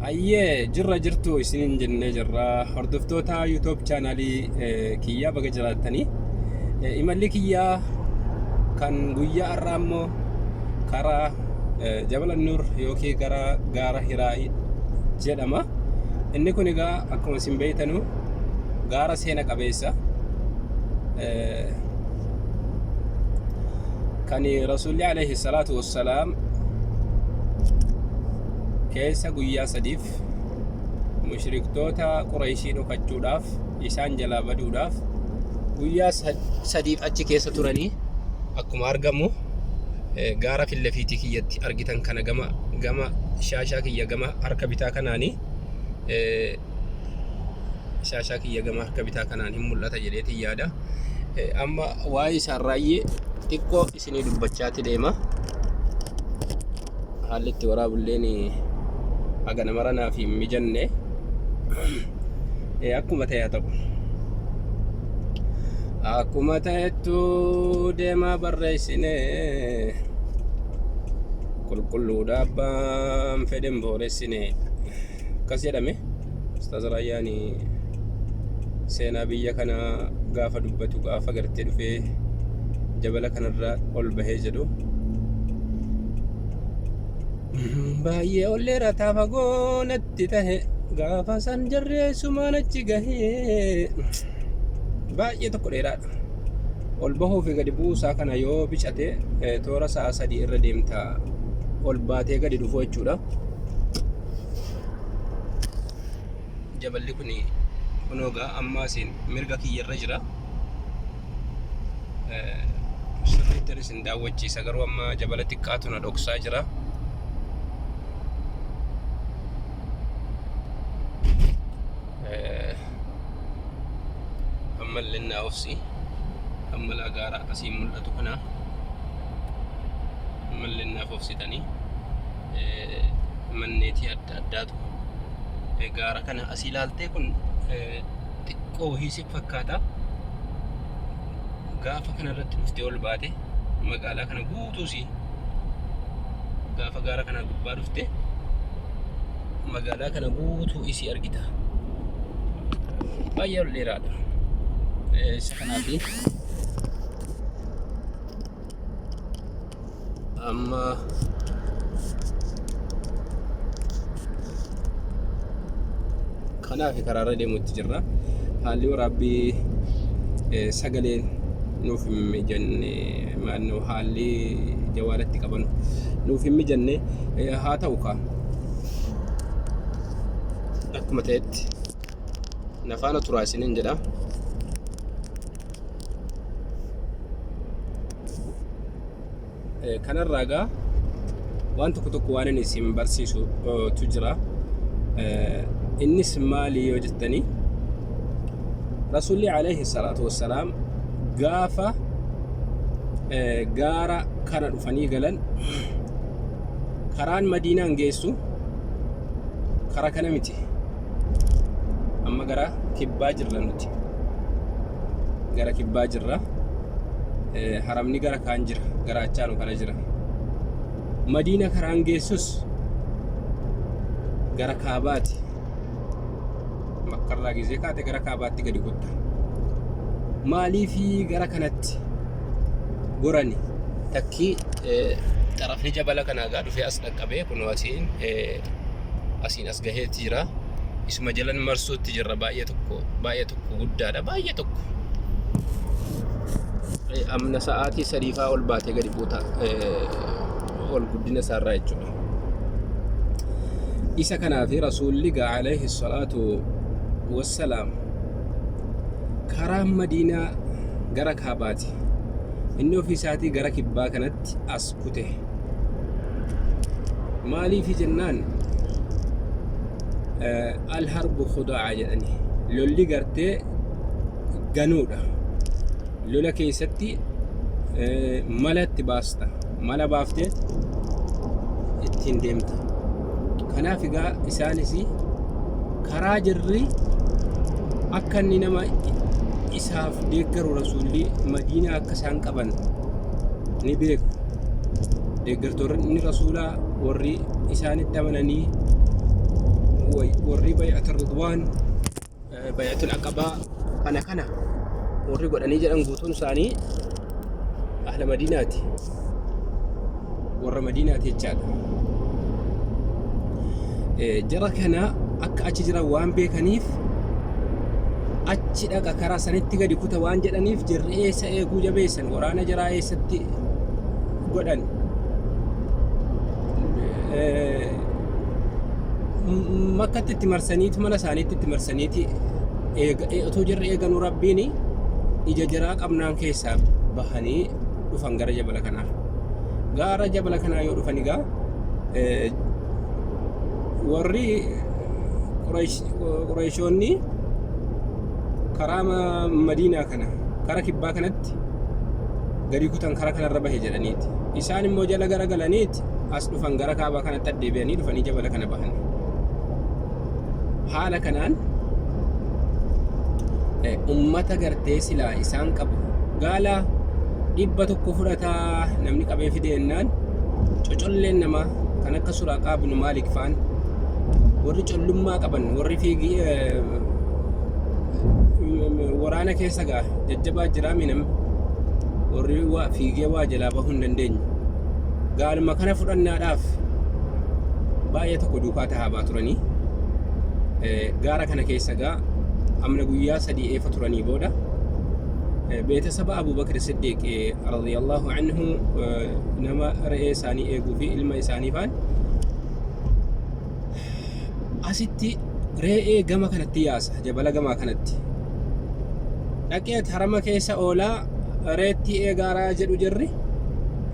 Ayyee jirra jirtu isiniin jennee jirra hordoftoota YouTube chaanalii kiyyaa baga jiraattanii imalli kiyyaa kan guyyaa har'aa immoo karaa Jabal Nuur yookiin gara gaara Hiraa jedhama. Inni kun egaa akkuma isin beektanu gaara seena qabeessa kan Rasuulli alayhi salaatu wassalaam keessa guyyaa sadiif mushriktoota Qurayshii dhokachuudhaaf isaan jalaa baduudhaaf guyyaa sadiif achi keessa turanii akkuma argamu gaara fillafiitii kiyyatti argitan kana gama shaashaa kiyya gama harka bitaa kanaanii shaashaa kiyya gama harka bitaa kanaan hin mul'ata jedheetiin yaada. Amma waa'ee isaarraayyee xiqqoo isinii dubbachaatti deema. Haalli itti waraabulleen aga namarraa fi mijanne akkuma ta'e ta'u akkuma ta'ettu deemaa barreessine qulqulluudha abbaan fedhen booressine akkas jedhame. Ustaaz Raayyaan seenaa biyya kana gaafa dubbatu gaafa gartee dhufee jabala kanarra ol bahee jedhu baay'ee olleera taafagoo natti tahe gaafa san jarreessumaan achi gahee baay'ee tokko dheeraadha. Ol bahuu fi gadi buusaa kana yoo bicate toora sa'a 3 irra deemta ol baatee gadi dhufuu jechuudha. Jaballi kun kunoogaa amma isin mirga kiyyarra jira. Sirriitti isin daawwachiisa garuu amma jabala xiqqaatu na dhoksaa jira. Ammallee ofsi ammalaa gaara asii mul'atu kana ammallee naaf ofsitanii manneetii adda addaatu gaara kana asii ilaaltee kun xiqqoo hiisif fakkaata. Gaafa kana irratti dhuftee ol baate magaalaa kana guutuusi gaafa gaara kana gubbaa dhufte magaalaa kana guutuu isii argita. Baay'ee ol dheeraadha. Isa kanaafi amma kanaafi karaarra deemuutti jirra. Haalli waraabbii sagaleen nuuf hin mijanne maannoo haalli jawaalatti qaban nuuf hin mijanne haa ta'u kaa akkuma ta'etti nafaana turaa isiniin jedha. Kanarraa egaa waan tokko waan inni isin barsiisu tu jira. Innis maali yoo jettanii Rasuulli alayhi salaatu wassalaam gaafa gaara kana dhufanii galan karaan Madiinaan geessu karaa kana miti. Amma gara kibbaa jirra nuti. Gara kibbaa jirra. Haramni gara kaan jira. Gara achaanu kana jira. Madiina karaan geessus gara kaabaati. Makkarraa gizee kaate gara kaabaatti gadi gutta. Maaliifi gara kanatti gorani takkii xarafni jabala kanaa gaa dhufee as dhaqqabee kunoo asiin as gaheetti jira. Isuma jalan marsuutti jirra. Baay'ee tokko guddaadha. Baay'ee tokko amna sa'aatii 3 faa ol baatee gadi buuta ol guddina isaarraa jechuudha. Isa kanaafi Rasuulli alayhi salaatu wassalaam karaa Madiinaa gara kaabaati. Inni ofii isaatii gara kibbaa kanatti as kute. Maaliifi jennaan al-harbu khudaa'a jedhani. Lolli gartee ganuudha. Lola keessatti mala itti baasta. Mala baaftee ittiin deemta. Kanaaf egaa isaanis karaa jirri akka inni nama isaaf deeggaru Rasuulli Madiinaa akka isaan qaban ni beeku. Deeggartoonni Rasuulaa warri isaanitti amananii warri bay'atul ridwaan bay'atul aqabaa kana warri godhanii jedhan guutuun isaanii ahla madiinaati, warra madiinaati jechaadha. Jara kana akka achi jiran waan beekaniif achi dhaqa karaa sanitti gadi kuta waan jedhaniif jirri eessa eeguu jabeessan, waraana jaraa eessatti godhan. Makkatti itti marsaniiti, mana isaaniitti itti marsaniiti otoo jirri eeganuu rabbiin ija jaraa qabnaan keessaa bahanii dhufan gara jabala kanaa. Gara jabala kanaa yoo dhufan egaa warri Qurayshoonni karaa Madiinaa kana karaa kibbaa kanatti gadi kutan karaa kanarra bahe jedhaniiti. Isaan immoo jala gara galaniiti as dhufan gara kaabaa kanatti addeebi'anii dhufanii jabala kana bahan. Haala kanaan ummata gartee silaa isaan qabu gaala 100 fudhataa namni qabee fideennaan cocolleen namaa kan akka Suraaqaa ibn Maalik faan warri collummaa qaban warri fiigii waraana keessa gaa jajjabaa jiraa minam warri waa fiigee waa jalaa bahuu hin dandeenye gaaluma kana fudhannaadhaaf baay'ee tokko duukaa taa'aa turanii gaara kana keessa gaa amna guyyaa 3 eefa turanii booda beetasaba Abu Bakr Siddiq radiyallahu anhu nama re'ee isaanii eeguu fi ilma isaanii faan asitti re'ee gama kanatti yaasa, jabala gamaa kanatti dhaqee harama keessa oolaa reetti eegaaraa jedhu jirri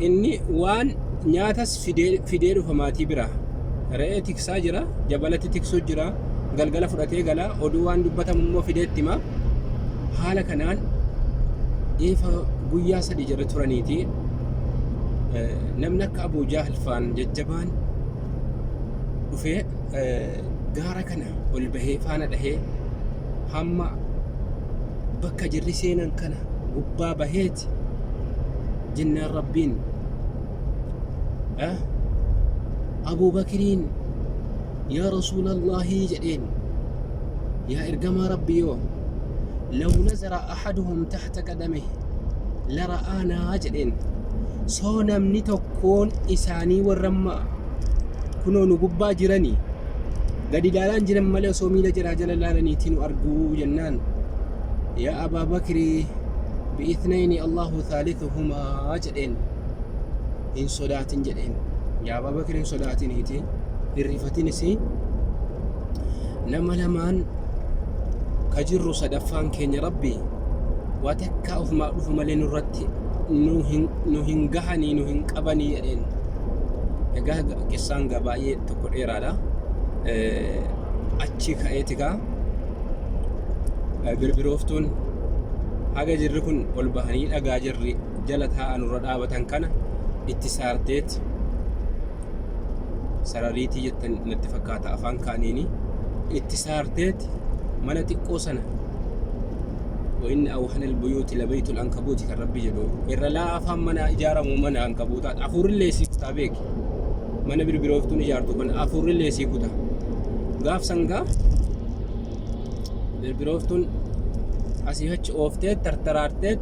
inni waan nyaatas fidee dhufa maatii biraa. Re'ee tiksaa jira, jabalatti tiksuu jira, galgala fudhatee gala, oduu waan dubbatamu immoo fideetti hima. Haala kanaan eefa guyyaa 3 jirri turaniiti namni akka Abu Jahl faan jajjabaan dhufee gaara kana ol bahee faana dhahee hamma bakka jirri seenan kana gubbaa baheeti jennaan rabbiin Abu Bakriin yaa Rasuulallahi jedheen yaa ergamaa Rabbii لو نزر أحدهم تحت قدمه لرآنا جدين صونا مني تكون إساني والرمى كنو نقبا جراني قد دالان جرم ملي صومي لجرا جلالاني تينو أرجو جنان يا أبا بكر بإثنين الله ثالثهما جدين إن صدات جدين يا أبا بكر إن صدات نيتي الرفتين سي نما لمان كجرو صدفان كين ربي واتكا أفما مالين الرتي نوهن قهني نوهن قبني يدين يقاه قصان قبائي تقول إرادا أتشي كأيتكا بربروفتون haga jirri kun ol bahanii dhagaa jirri jala taa'an irra dhaabatan kana itti saarteet sarariitii jettan natti fakkaata afaan kaaniini itti saarteet mana xiqqoo sana وإن أوهن البيوت لبيت العنكبوت كالربي جدو إرى لا أفهم منا إجارة منا عنكبوتات أفور اللي سيكتا بيك منا بربروفتون إجارتو من أفور اللي سيكتا غاف سنغا بربروفتون أسيهج أوفتت ترترارتت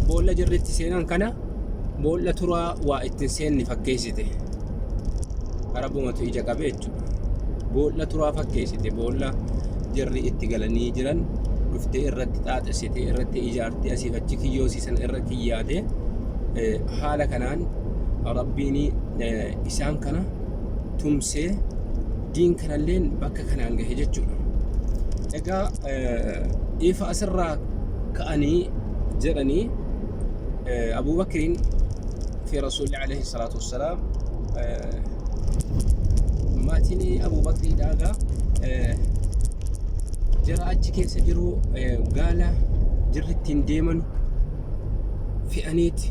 بولا جرت سينان كنا بولا ترى وإتنسين نفكيسته عربو ما تيجا كبيت بولا ترى فكيسته بولا جري اتقالني جران رفتي إرتي تاتسيتي إرتي إجارتي أسيهج كيوسي سن إرتي ياده حالا كنان ربيني إسان كنا تمسي دين كنا لين بكا كنان جهجت إجا إيفا أسرى كأني جرني أبو بكر في رسول الله عليه الصلاة والسلام ماتني أبو بكر داغا جرى أجي سجرو قال جرتين ديمن في أنيت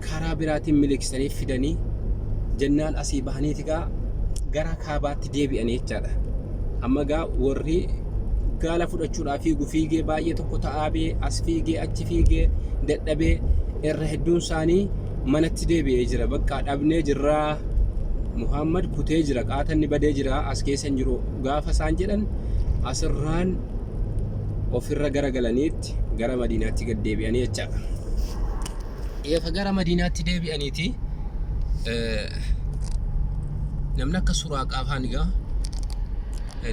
كرابرات ملك سنيف فدني جنان أسيبهنيتك غرا كابات ديبي أنيت جادا أما قا ورّي قال فدچودا فيغو فيغي باية tokko ta'aabee as fiigee achi fiigee dadhabee irra hedduun isaanii manatti deebi'ee jira bakka dhabnee jirraa Muhammad kutee jira qaatanni badee jira as keessa hin jiru gaafa isaan jedhan asirraan ofirra garagalaniitti gara Madiinaatti gad deebi'anii jechaadha. Eefa gara Madiinaatti deebi'aniiti namni akka Suraaqaa faan egaa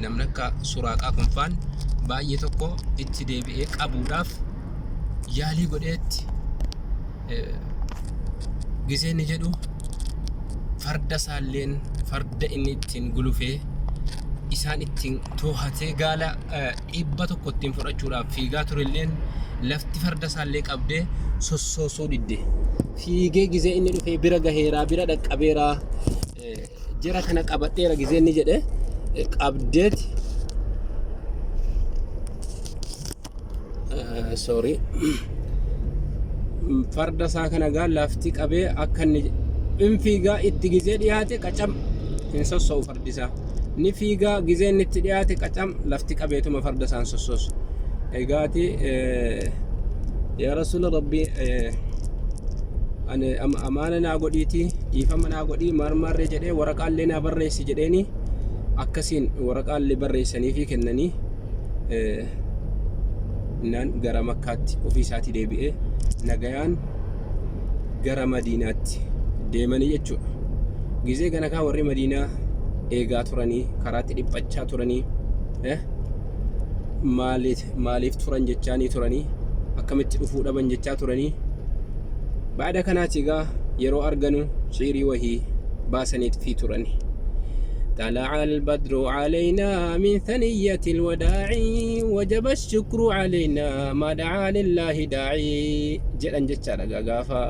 namni akka Suraaqaa kun faan baay'ee tokko itti deebi'ee qabuudhaaf yaalii godheetti gisee ni jedhu farda isaalleen farda inni ittiin gulufee isaan ittiin toohatee gaala dhibba tokko ittiin fudhachuudhaaf fiigaa turelleen lafti farda isaallee qabdee sossoosuu didde fiigee gisee inni dhufee bira gaheeraa bira dhaqqabeeraa jara kana qabadheera gisee inni jedhe qabdeeti sorry farda isaa kana gaa lafti qabee akka inni fiigaa itti gisee dhiyaate qacam hin sossoo'u fardi isaa ni fiigaa gisee inni itti dhiyaate qacam lafti qabeetuma farda isaan sossoosu egaati yaa rasuula rabbii ani amaana naa godhiiti dhiifama naa godhii marmarree jedhee waraqaallee naa barreessi jedheeni akkasiin waraqaallee barreessanii fi kennanii nan gara Makkaatti ofii isaatii deebi'ee nagayaan gara Madiinaatti deemanii jechuudha. Gisee kana kaa warri Madiinaa eegaa turanii karaatti dhiphachaa turanii maaliif turan jechaanii turanii akkamitti dhufuu dhaban jechaa turanii baada kanaati egaa yeroo arganu shiirii wahii baasaniit fi turanii. طلع البدر علينا من ثنية الوداع وجب الشكر علينا ما دعا لله داعي جدًا جتّا غافا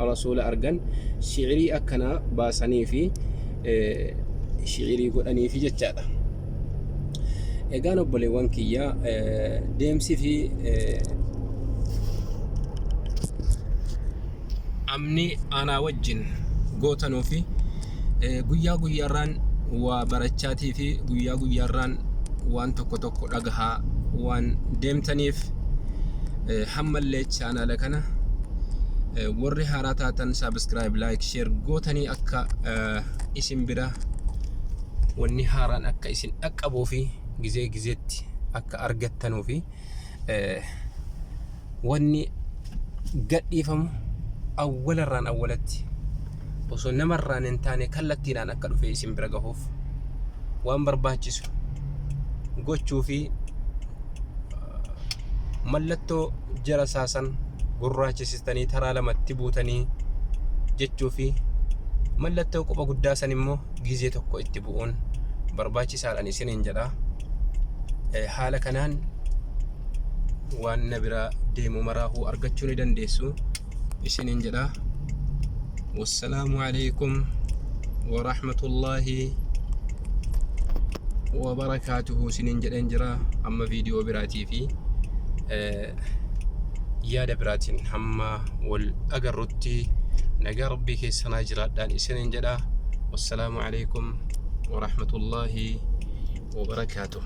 رسول أرجن شعري أكنا باسني في شعري قدني في جتّا إجانب بلوان كيا ديمسي في أمني أنا وجن قوتنو في قويا ران waa barachaatii fi guyyaa guyyaarraan waan tokko tokko dhagahaa waan deemtaniif hammallee chaanaala kana warri haaraa taatan subscribe like share gootanii akka isin bira wanni haaraan akka isin dhaqqabuu fi gizee gizeetti akka argattanuu fi wanni gadhiifamu awwalarraan awwalatti osoo namarraan hin taane kallattiidhaan akka dhufe isin bira gahuuf waan barbaachisu gochuu fi mallattoo jara saasan gurraachisistanii taraa lamatti buutanii jechuu fi mallattoo quba guddaa san immoo gizee tokko itti bu'uun barbaachisaadhaan isiniin jedha. Haala kanaan waan na bira deemu maraahuu argachuu ni dandeessu isiniin jedha. والسلام عليكم ورحمة الله وبركاته. سنين جدًا جرا أما فيديو براتي في يا دبراتين هما والأجرتي نجرب بك سناجرات دان سنين جدا. والسلام عليكم ورحمة الله وبركاته.